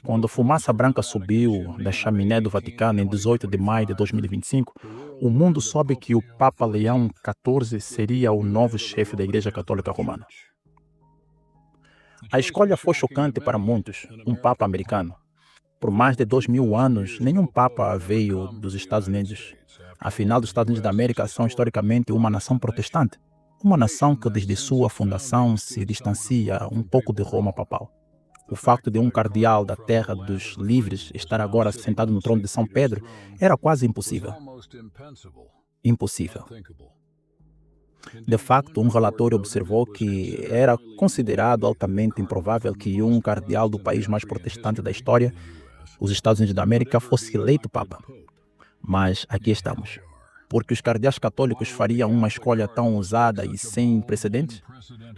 Quando a fumaça branca subiu da chaminé do Vaticano em 18 de maio de 2025, o mundo soube que o Papa Leão XIV seria o novo chefe da Igreja Católica Romana. A escolha foi chocante para muitos, um Papa americano. Por mais de 2000 anos, nenhum Papa veio dos Estados Unidos. Afinal, os Estados Unidos da América são historicamente uma nação protestante. Uma nação que desde sua fundação se distancia um pouco de Roma papal. O facto de um cardeal da terra dos livres estar agora sentado no trono de São Pedro era quase impossível. Impossível. De facto, um relatório observou que era considerado altamente improvável que um cardeal do país mais protestante da história, os Estados Unidos da América, fosse eleito Papa. Mas aqui estamos. Porque os cardeais católicos fariam uma escolha tão ousada e sem precedentes?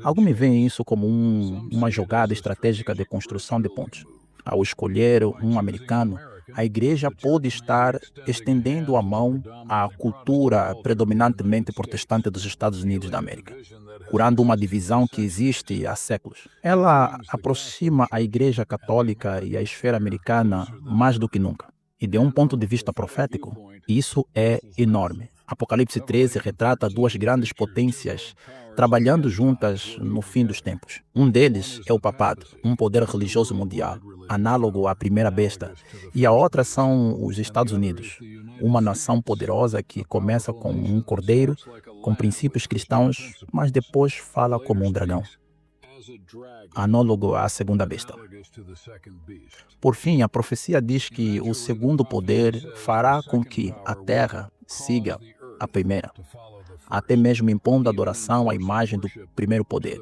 Alguns veem isso como uma jogada estratégica de construção de pontes. Ao escolher um americano, a Igreja pode estar estendendo a mão à cultura predominantemente protestante dos Estados Unidos da América, curando uma divisão que existe há séculos. Ela aproxima a Igreja Católica e a esfera americana mais do que nunca. E de um ponto de vista profético, isso é enorme. Apocalipse 13 retrata duas grandes potências trabalhando juntas no fim dos tempos. Um deles é o papado, um poder religioso mundial, análogo à primeira besta. E a outra são os Estados Unidos, uma nação poderosa que começa com um cordeiro, com princípios cristãos, mas depois fala como um dragão, análogo à segunda besta. Por fim, a profecia diz que o segundo poder fará com que a terra siga a primeira, até mesmo impondo adoração à imagem do primeiro poder.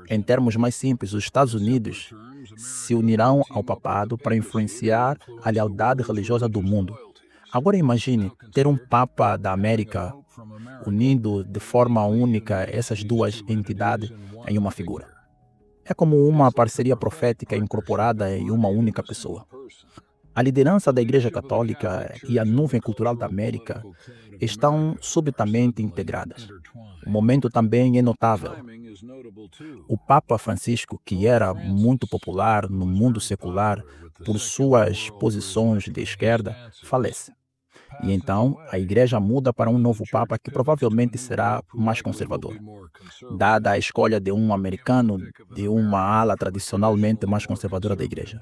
Em termos mais simples, os Estados Unidos se unirão ao papado para influenciar a lealdade religiosa do mundo. Agora imagine ter um Papa da América unindo de forma única essas duas entidades em uma figura. É como uma parceria profética incorporada em uma única pessoa. A liderança da Igreja Católica e a nuvem cultural da América estão subitamente integradas. O momento também é notável. O Papa Francisco, que era muito popular no mundo secular por suas posições de esquerda, falece. E então a Igreja muda para um novo Papa que provavelmente será mais conservador. Dada a escolha de um americano de uma ala tradicionalmente mais conservadora da Igreja.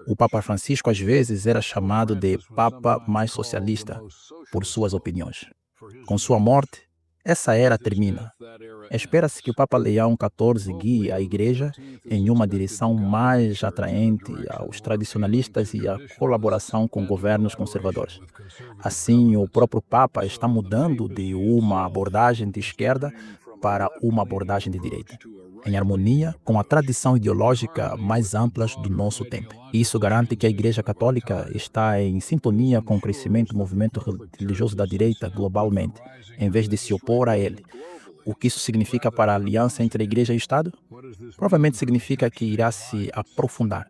O Papa Francisco às vezes era chamado de Papa mais socialista por suas opiniões. Com sua morte, essa era termina. Espera-se que o Papa Leão XIV guie a Igreja em uma direção mais atraente aos tradicionalistas e à colaboração com governos conservadores. Assim, o próprio Papa está mudando de uma abordagem de esquerda para uma abordagem de direita, em harmonia com a tradição ideológica mais ampla do nosso tempo. Isso garante que a Igreja Católica está em sintonia com o crescimento do movimento religioso da direita globalmente, em vez de se opor a ele. O que isso significa para a aliança entre a Igreja e o Estado? Provavelmente significa que irá se aprofundar.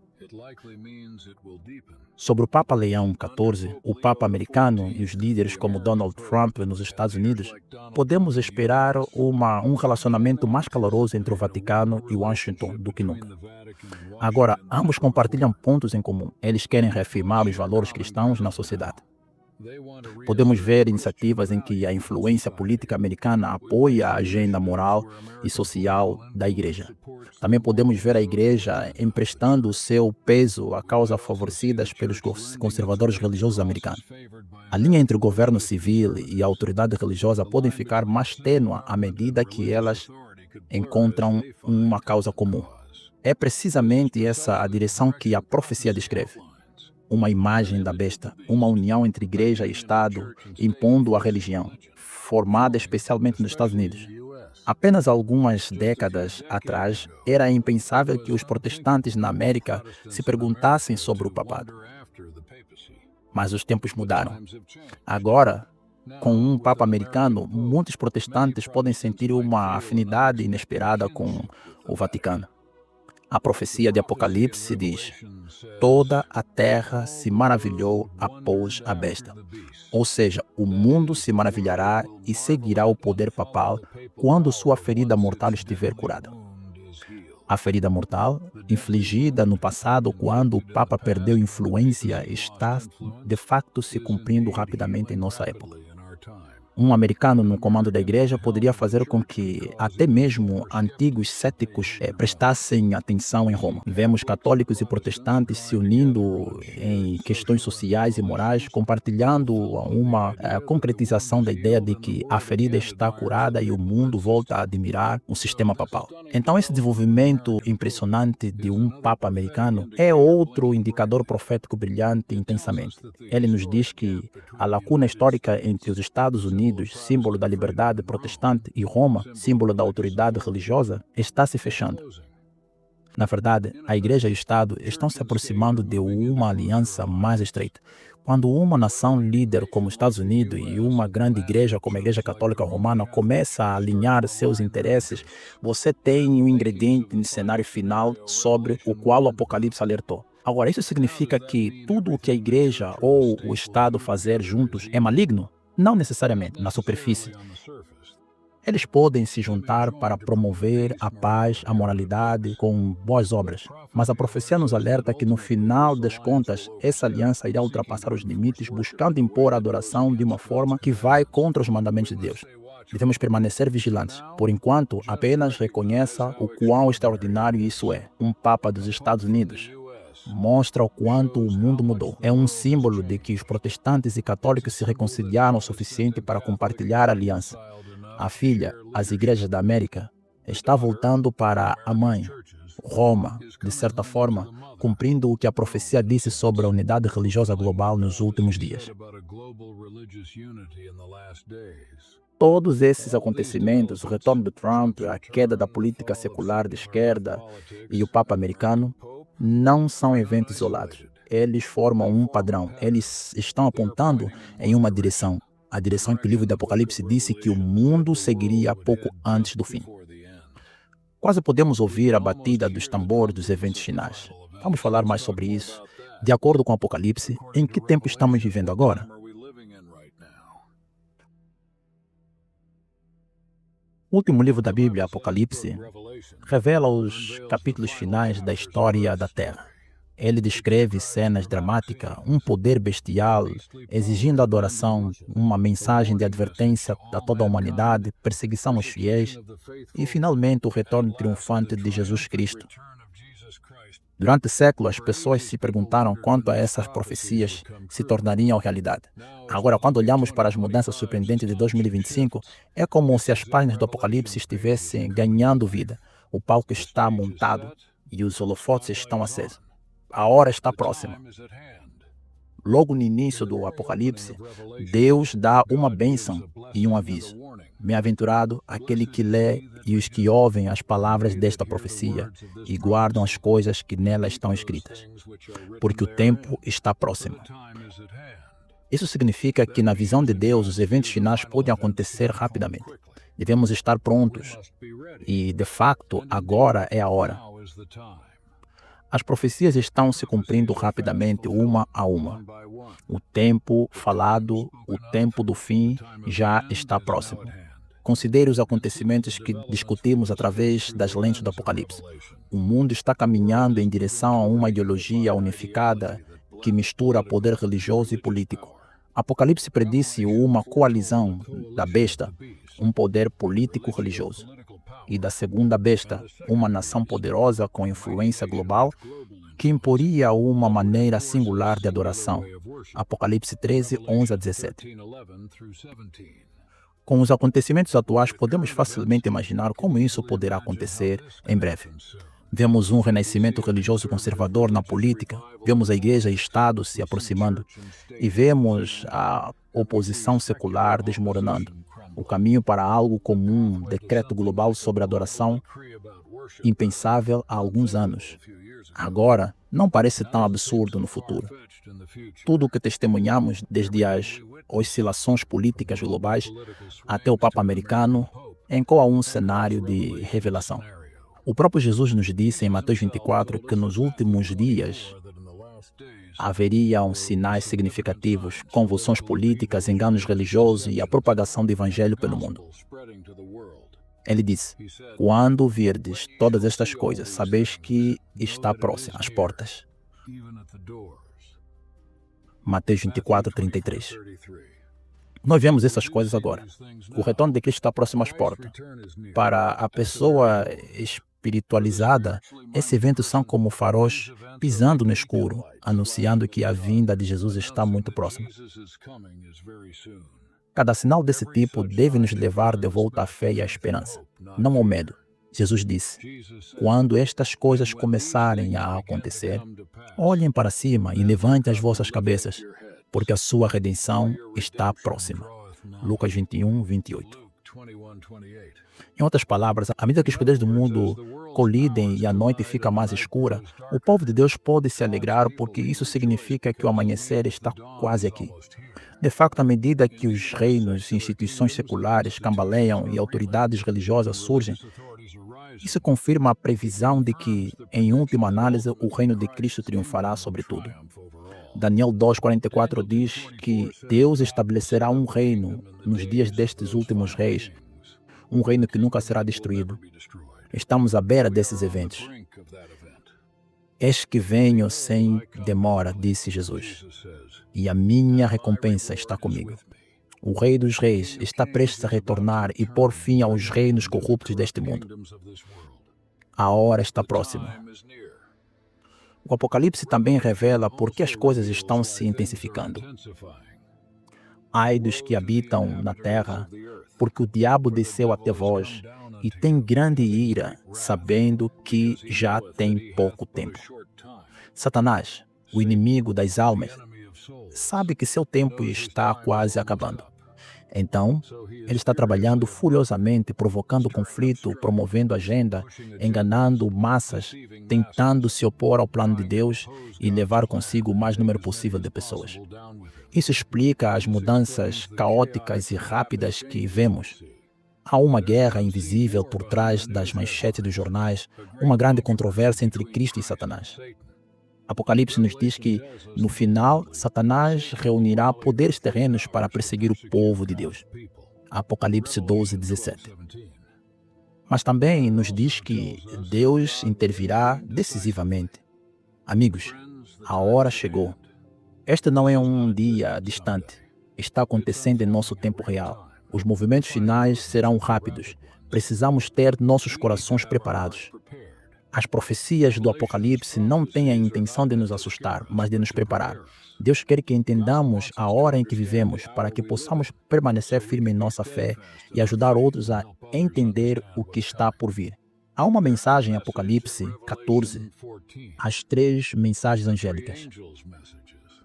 Sobre o Papa Leão XIV, o Papa americano e os líderes como Donald Trump nos Estados Unidos, podemos esperar um relacionamento mais caloroso entre o Vaticano e Washington do que nunca. Agora, ambos compartilham pontos em comum. Eles querem reafirmar os valores cristãos na sociedade. Podemos ver iniciativas em que a influência política americana apoia a agenda moral e social da Igreja. Também podemos ver a Igreja emprestando o seu peso a causas favorecidas pelos conservadores religiosos americanos. A linha entre o governo civil e a autoridade religiosa podem ficar mais tênue à medida que elas encontram uma causa comum. É precisamente essa a direção que a profecia descreve. Uma imagem da besta, uma união entre igreja e Estado, impondo a religião, formada especialmente nos Estados Unidos. Apenas algumas décadas atrás, era impensável que os protestantes na América se perguntassem sobre o papado. Mas os tempos mudaram. Agora, com um Papa americano, muitos protestantes podem sentir uma afinidade inesperada com o Vaticano. A profecia de Apocalipse diz: toda a terra se maravilhou após a besta. Ou seja, o mundo se maravilhará e seguirá o poder papal quando sua ferida mortal estiver curada. A ferida mortal, infligida no passado quando o Papa perdeu influência, está de facto se cumprindo rapidamente em nossa época. Um americano no comando da igreja poderia fazer com que até mesmo antigos céticos prestassem atenção em Roma. Vemos católicos e protestantes se unindo em questões sociais e morais, compartilhando uma concretização da ideia de que a ferida está curada e o mundo volta a admirar o sistema papal. Então, esse desenvolvimento impressionante de um Papa americano é outro indicador profético brilhante intensamente. Ele nos diz que a lacuna histórica entre os Estados Unidos, símbolo da liberdade protestante, e Roma, símbolo da autoridade religiosa, está se fechando. Na verdade, a Igreja e o Estado estão se aproximando de uma aliança mais estreita. Quando uma nação líder como os Estados Unidos e uma grande igreja como a Igreja Católica Romana começa a alinhar seus interesses, você tem um ingrediente no cenário final sobre o qual o Apocalipse alertou. Agora, isso significa que tudo o que a Igreja ou o Estado fazer juntos é maligno? Não necessariamente, na superfície. Eles podem se juntar para promover a paz, a moralidade, com boas obras. Mas a profecia nos alerta que, no final das contas, essa aliança irá ultrapassar os limites, buscando impor a adoração de uma forma que vai contra os mandamentos de Deus. Devemos permanecer vigilantes. Por enquanto, apenas reconheça o quão extraordinário isso é. Um Papa dos Estados Unidos mostra o quanto o mundo mudou. É um símbolo de que os protestantes e católicos se reconciliaram o suficiente para compartilhar a aliança. A filha, as igrejas da América, está voltando para a mãe, Roma, de certa forma, cumprindo o que a profecia disse sobre a unidade religiosa global nos últimos dias. Todos esses acontecimentos, o retorno de Trump, a queda da política secular de esquerda e o Papa americano, não são eventos isolados. Eles formam um padrão. Eles estão apontando em uma direção. A direção que o livro do Apocalipse disse que o mundo seguiria pouco antes do fim. Quase podemos ouvir a batida dos tambores dos eventos finais. Vamos falar mais sobre isso. De acordo com o Apocalipse, em que tempo estamos vivendo agora? O último livro da Bíblia, Apocalipse, revela os capítulos finais da história da Terra. Ele descreve cenas dramáticas, um poder bestial, exigindo adoração, uma mensagem de advertência a toda a humanidade, perseguição aos fiéis e, finalmente, o retorno triunfante de Jesus Cristo. Durante séculos, as pessoas se perguntaram quanto a essas profecias se tornariam realidade. Agora, quando olhamos para as mudanças surpreendentes de 2025, é como se as páginas do Apocalipse estivessem ganhando vida. O palco está montado e os holofotes estão acesos. A hora está próxima. Logo no início do Apocalipse, Deus dá uma bênção e um aviso. Bem-aventurado aquele que lê e os que ouvem as palavras desta profecia e guardam as coisas que nela estão escritas, porque o tempo está próximo. Isso significa que, na visão de Deus, os eventos finais podem acontecer rapidamente. Devemos estar prontos e, de fato, agora é a hora. As profecias estão se cumprindo rapidamente, uma a uma. O tempo falado, o tempo do fim, já está próximo. Considere os acontecimentos que discutimos através das lentes do Apocalipse. O mundo está caminhando em direção a uma ideologia unificada que mistura poder religioso e político. Apocalipse predisse uma coalizão da besta, um poder político-religioso, e da segunda besta, uma nação poderosa com influência global que imporia uma maneira singular de adoração. Apocalipse 13, 11 a 17. Com os acontecimentos atuais, podemos facilmente imaginar como isso poderá acontecer em breve. Vemos um renascimento religioso conservador na política, vemos a igreja e o Estado se aproximando e vemos a oposição secular desmoronando. O caminho para algo comum, um decreto global sobre adoração, impensável há alguns anos. Agora, não parece tão absurdo no futuro. Tudo o que testemunhamos, desde as oscilações políticas globais até o Papa americano, encoa um cenário de revelação. O próprio Jesus nos disse em Mateus 24 que nos últimos dias haveriam sinais significativos, convulsões políticas, enganos religiosos e a propagação do evangelho pelo mundo. Ele disse: quando virdes todas estas coisas, sabeis que está próximo às portas. Mateus 24, 33. Nós vemos essas coisas agora. O retorno de Cristo está próximo às portas. Para a pessoa espiritualizada, esses eventos são como faróis pisando no escuro, anunciando que a vinda de Jesus está muito próxima. Cada sinal desse tipo deve nos levar de volta à fé e à esperança, não ao medo. Jesus disse: quando estas coisas começarem a acontecer, olhem para cima e levantem as vossas cabeças, porque a sua redenção está próxima. Lucas 21, 28. Em outras palavras, à medida que os poderes do mundo colidem e a noite fica mais escura, o povo de Deus pode se alegrar porque isso significa que o amanhecer está quase aqui. De facto, à medida que os reinos e instituições seculares cambaleiam e autoridades religiosas surgem, isso confirma a previsão de que, em última análise, o reino de Cristo triunfará sobre tudo. Daniel 2,44 diz que Deus estabelecerá um reino nos dias destes últimos reis, um reino que nunca será destruído. Estamos à beira desses eventos. Eis que venho sem demora, disse Jesus, e a minha recompensa está comigo. O Rei dos Reis está prestes a retornar e pôr fim aos reinos corruptos deste mundo. A hora está próxima. O Apocalipse também revela por que as coisas estão se intensificando. Ai dos que habitam na terra, porque o diabo desceu até vós e tem grande ira, sabendo que já tem pouco tempo. Satanás, o inimigo das almas, sabe que seu tempo está quase acabando. Então, ele está trabalhando furiosamente, provocando conflito, promovendo agenda, enganando massas, tentando se opor ao plano de Deus e levar consigo o mais número possível de pessoas. Isso explica as mudanças caóticas e rápidas que vemos. Há uma guerra invisível por trás das manchetes dos jornais, uma grande controvérsia entre Cristo e Satanás. Apocalipse nos diz que, no final, Satanás reunirá poderes terrenos para perseguir o povo de Deus. Apocalipse 12, 17. Mas também nos diz que Deus intervirá decisivamente. Amigos, a hora chegou. Este não é um dia distante. Está acontecendo em nosso tempo real. Os movimentos finais serão rápidos. Precisamos ter nossos corações preparados. As profecias do Apocalipse não têm a intenção de nos assustar, mas de nos preparar. Deus quer que entendamos a hora em que vivemos para que possamos permanecer firmes em nossa fé e ajudar outros a entender o que está por vir. Há uma mensagem em Apocalipse 14, as 3 mensagens angélicas,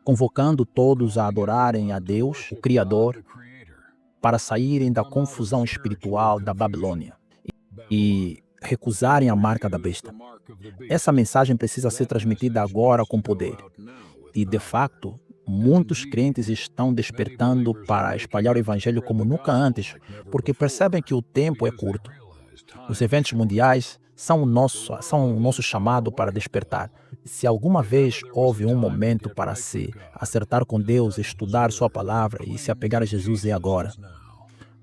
convocando todos a adorarem a Deus, o Criador, para saírem da confusão espiritual da Babilônia e recusarem a marca da besta. Essa mensagem precisa ser transmitida agora com poder. E, de fato, muitos crentes estão despertando para espalhar o Evangelho como nunca antes, porque percebem que o tempo é curto. Os eventos mundiais são o nosso chamado para despertar. Se alguma vez houve um momento para se acertar com Deus, estudar Sua palavra e se apegar a Jesus, é agora.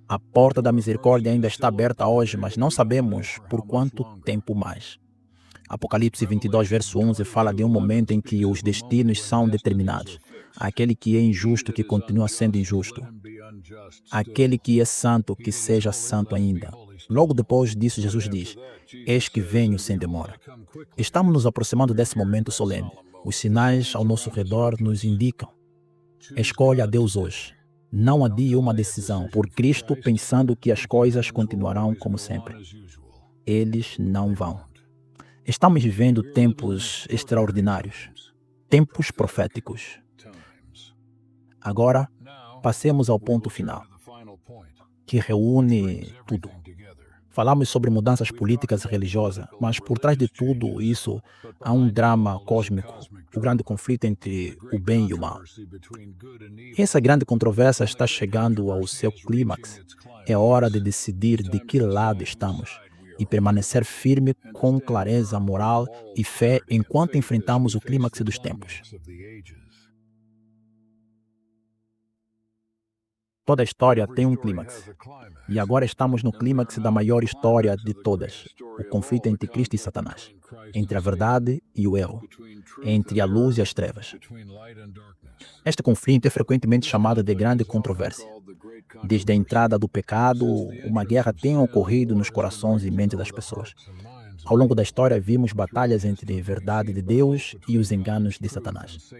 A porta da misericórdia ainda está aberta hoje, mas não sabemos por quanto tempo mais. Apocalipse 22, verso 11, fala de um momento em que os destinos são determinados. Aquele que é injusto, que continua sendo injusto. Aquele que é santo, que seja santo ainda. Logo depois disso, Jesus diz: eis que venho sem demora. Estamos nos aproximando desse momento solene. Os sinais ao nosso redor nos indicam. Escolha a Deus hoje. Não adie uma decisão por Cristo pensando que as coisas continuarão como sempre. Eles não vão. Estamos vivendo tempos extraordinários, tempos proféticos. Agora, passemos ao ponto final, que reúne tudo. Falamos sobre mudanças políticas e religiosas, mas por trás de tudo isso há um drama cósmico, o grande conflito entre o bem e o mal. Essa grande controvérsia está chegando ao seu clímax. É hora de decidir de que lado estamos e permanecer firme com clareza moral e fé enquanto enfrentamos o clímax dos tempos. Toda história tem um clímax. E agora estamos no clímax da maior história de todas, o conflito entre Cristo e Satanás, entre a verdade e o erro, entre a luz e as trevas. Este conflito é frequentemente chamado de grande controvérsia. Desde a entrada do pecado, uma guerra tem ocorrido nos corações e mentes das pessoas. Ao longo da história, vimos batalhas entre a verdade de Deus e os enganos de Satanás,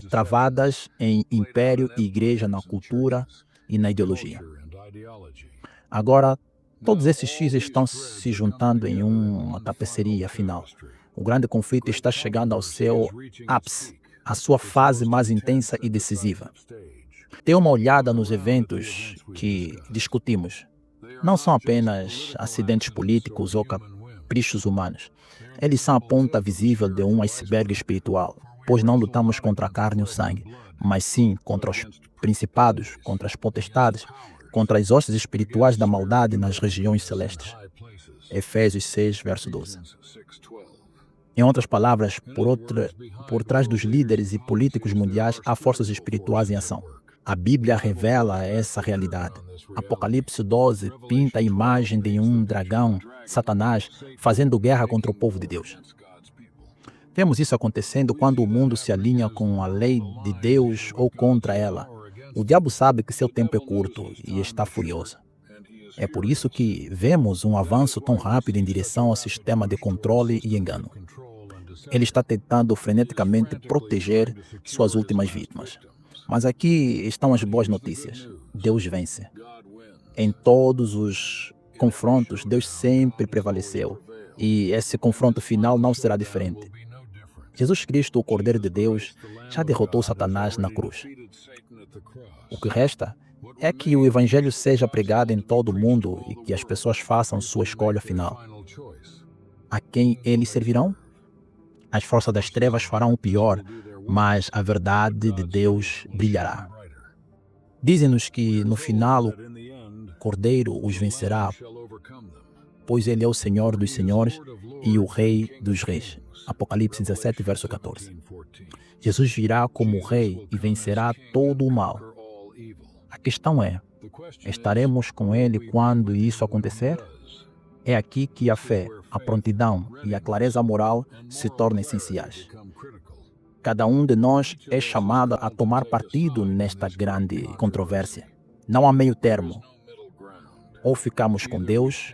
travadas em império e igreja, na cultura e na ideologia. Agora, todos esses X estão se juntando em uma tapeçaria final. O grande conflito está chegando ao seu ápice, a sua fase mais intensa e decisiva. Dê uma olhada nos eventos que discutimos. Não são apenas acidentes políticos ou caprichos humanos. Eles são a ponta visível de um iceberg espiritual, pois não lutamos contra a carne e o sangue, mas sim contra os principados, contra as potestades, contra as hostes espirituais da maldade nas regiões celestes. Efésios 6, verso 12. Em outras palavras, por trás dos líderes e políticos mundiais há forças espirituais em ação. A Bíblia revela essa realidade. Apocalipse 12 pinta a imagem de um dragão, Satanás, fazendo guerra contra o povo de Deus. Vemos isso acontecendo quando o mundo se alinha com a lei de Deus ou contra ela. O diabo sabe que seu tempo é curto e está furioso. É por isso que vemos um avanço tão rápido em direção ao sistema de controle e engano. Ele está tentando freneticamente proteger suas últimas vítimas. Mas aqui estão as boas notícias. Deus vence. Em todos os confrontos, Deus sempre prevaleceu. E esse confronto final não será diferente. Jesus Cristo, o Cordeiro de Deus, já derrotou Satanás na cruz. O que resta é que o Evangelho seja pregado em todo o mundo e que as pessoas façam sua escolha final. A quem eles servirão? As forças das trevas farão o pior, mas a verdade de Deus brilhará. Dizem-nos que no final o Cordeiro os vencerá, pois ele é o Senhor dos senhores e o Rei dos reis. Apocalipse 17, verso 14. Jesus virá como Rei e vencerá todo o mal. A questão é, estaremos com ele quando isso acontecer? É aqui que a fé, a prontidão e a clareza moral se tornam essenciais. Cada um de nós é chamado a tomar partido nesta grande controvérsia. Não há meio termo. Ou ficamos com Deus,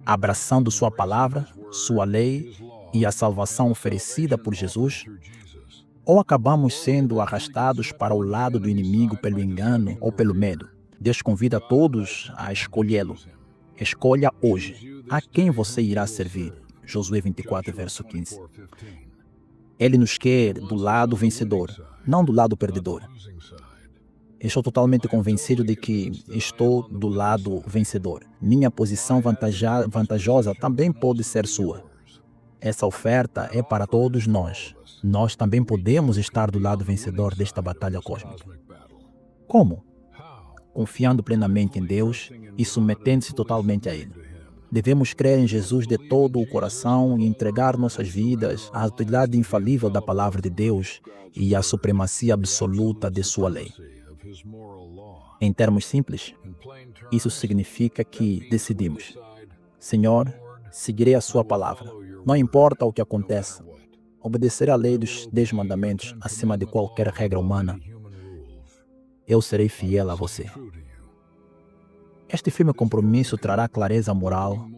abraçando sua palavra, sua lei e a salvação oferecida por Jesus, ou acabamos sendo arrastados para o lado do inimigo pelo engano ou pelo medo. Deus convida todos a escolhê-lo. Escolha hoje a quem você irá servir. Josué 24, verso 15. Ele nos quer do lado vencedor, não do lado perdedor. Estou totalmente convencido de que estou do lado vencedor. Minha posição vantajosa também pode ser sua. Essa oferta é para todos nós. Nós também podemos estar do lado vencedor desta batalha cósmica. Como? Confiando plenamente em Deus e submetendo-se totalmente a Ele. Devemos crer em Jesus de todo o coração e entregar nossas vidas à autoridade infalível da palavra de Deus e à supremacia absoluta de sua lei. Em termos simples, isso significa que decidimos: Senhor, seguirei a sua palavra. Não importa o que aconteça, obedecerei a lei dos 10 mandamentos acima de qualquer regra humana. Eu serei fiel a você. Este firme compromisso trará clareza moral.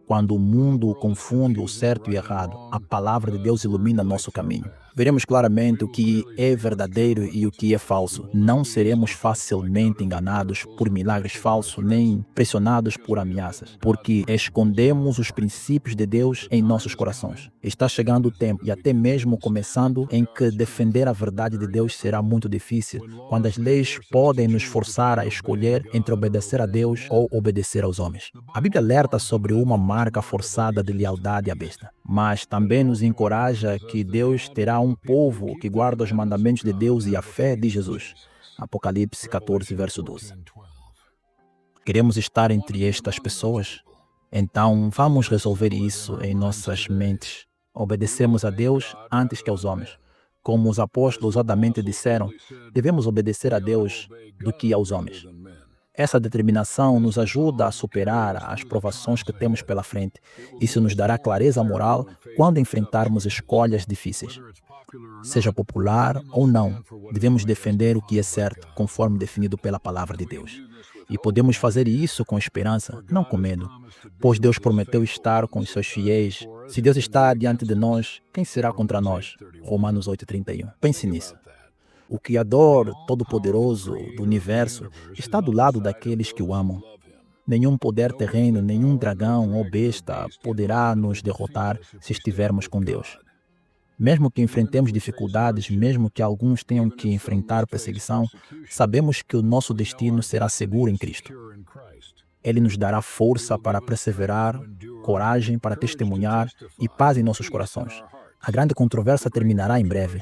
Quando o mundo confunde o certo e errado, a palavra de Deus ilumina nosso caminho. Veremos claramente o que é verdadeiro e o que é falso. Não seremos facilmente enganados por milagres falsos, nem pressionados por ameaças, porque escondemos os princípios de Deus em nossos corações. Está chegando o tempo, e até mesmo começando, em que defender a verdade de Deus será muito difícil, quando as leis podem nos forçar a escolher entre obedecer a Deus ou obedecer aos homens. A Bíblia alerta sobre uma marca forçada de lealdade à besta, mas também nos encoraja que Deus terá um povo que guarda os mandamentos de Deus e a fé de Jesus. Apocalipse 14, verso 12. Queremos estar entre estas pessoas? Então, vamos resolver isso em nossas mentes. Obedecemos a Deus antes que aos homens. Como os apóstolos ousadamente disseram, devemos obedecer a Deus do que aos homens. Essa determinação nos ajuda a superar as provações que temos pela frente. Isso nos dará clareza moral quando enfrentarmos escolhas difíceis. Seja popular ou não, devemos defender o que é certo, conforme definido pela palavra de Deus. E podemos fazer isso com esperança, não com medo, pois Deus prometeu estar com os seus fiéis. Se Deus está diante de nós, quem será contra nós? Romanos 8:31. Pense nisso. O Criador Todo-Poderoso do Universo está do lado daqueles que o amam. Nenhum poder terreno, nenhum dragão ou besta poderá nos derrotar se estivermos com Deus. Mesmo que enfrentemos dificuldades, mesmo que alguns tenham que enfrentar perseguição, sabemos que o nosso destino será seguro em Cristo. Ele nos dará força para perseverar, coragem para testemunhar e paz em nossos corações. A grande controvérsia terminará em breve.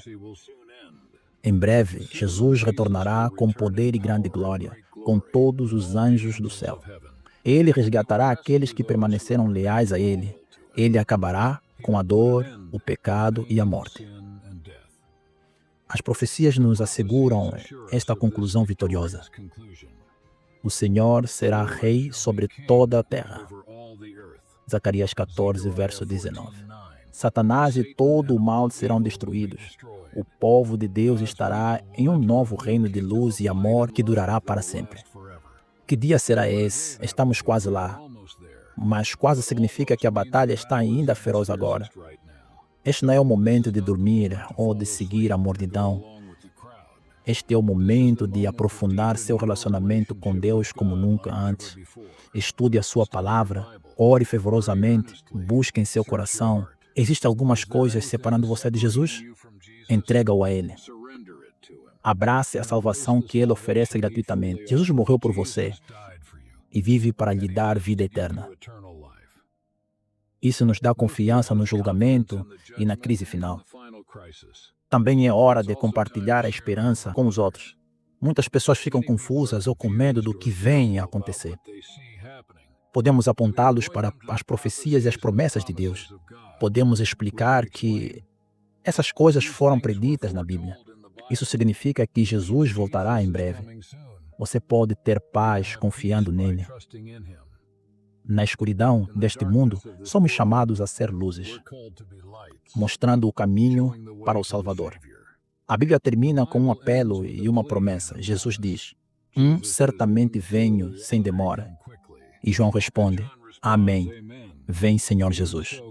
Em breve, Jesus retornará com poder e grande glória, com todos os anjos do céu. Ele resgatará aqueles que permaneceram leais a Ele. Ele acabará com a dor, o pecado e a morte. As profecias nos asseguram esta conclusão vitoriosa. O Senhor será rei sobre toda a terra. Zacarias 14, verso 19. Satanás e todo o mal serão destruídos. O povo de Deus estará em um novo reino de luz e amor que durará para sempre. Que dia será esse? Estamos quase lá. Mas quase significa que a batalha está ainda feroz agora. Este não é o momento de dormir ou de seguir a mornidão. Este é o momento de aprofundar seu relacionamento com Deus como nunca antes. Estude a sua palavra, ore fervorosamente, busque em seu coração. Existem algumas coisas separando você de Jesus? Entrega-o a Ele. Abrace a salvação que Ele oferece gratuitamente. Jesus morreu por você e vive para lhe dar vida eterna. Isso nos dá confiança no julgamento e na crise final. Também é hora de compartilhar a esperança com os outros. Muitas pessoas ficam confusas ou com medo do que vem a acontecer. Podemos apontá-los para as profecias e as promessas de Deus. Podemos explicar que essas coisas foram preditas na Bíblia. Isso significa que Jesus voltará em breve. Você pode ter paz confiando nele. Na escuridão deste mundo, somos chamados a ser luzes, mostrando o caminho para o Salvador. A Bíblia termina com um apelo e uma promessa. Jesus diz: certamente venho sem demora. E João responde: Amém. Vem, Senhor Jesus.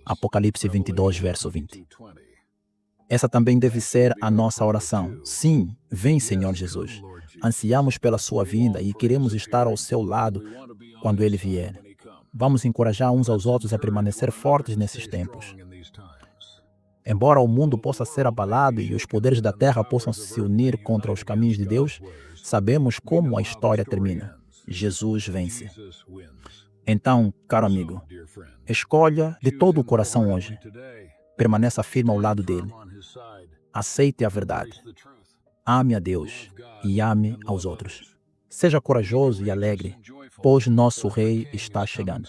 Apocalipse 22, verso 20. Essa também deve ser a nossa oração. Sim, vem, Senhor Jesus. Ansiamos pela sua vinda e queremos estar ao seu lado quando Ele vier. Vamos encorajar uns aos outros a permanecer fortes nesses tempos. Embora o mundo possa ser abalado e os poderes da terra possam se unir contra os caminhos de Deus, sabemos como a história termina. Jesus vence. Então, caro amigo, escolha de todo o coração hoje. Permaneça firme ao lado dele. Aceite a verdade. Ame a Deus e ame aos outros. Seja corajoso e alegre, pois nosso Rei está chegando.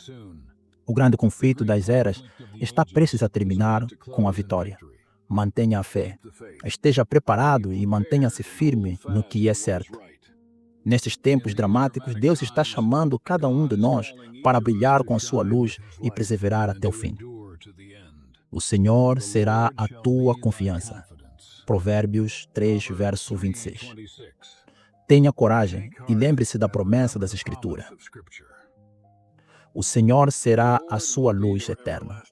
O grande conflito das eras está prestes a terminar com a vitória. Mantenha a fé. Esteja preparado e mantenha-se firme no que é certo. Nestes tempos dramáticos, Deus está chamando cada um de nós para brilhar com a sua luz e perseverar até o fim. O Senhor será a tua confiança. Provérbios 3, verso 26. Tenha coragem e lembre-se da promessa das Escrituras. O Senhor será a sua luz eterna,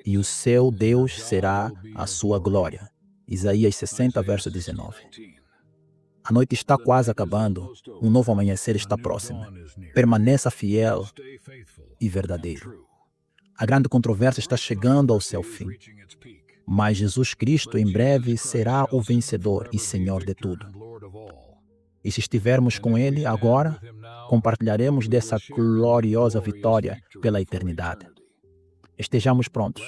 e o seu Deus será a sua glória. Isaías 60, verso 19. A noite está quase acabando, um novo amanhecer está próximo. Permaneça fiel e verdadeiro. A grande controvérsia está chegando ao seu fim. Mas Jesus Cristo em breve será o vencedor e Senhor de tudo. E se estivermos com Ele agora, compartilharemos dessa gloriosa vitória pela eternidade. Estejamos prontos.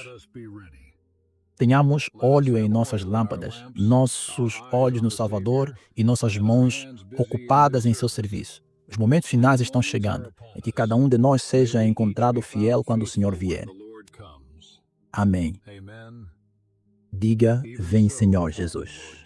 Tenhamos óleo em nossas lâmpadas, nossos olhos no Salvador e nossas mãos ocupadas em seu serviço. Os momentos finais estão chegando, e que cada um de nós seja encontrado fiel quando o Senhor vier. Amém. Diga: Vem, Senhor Jesus.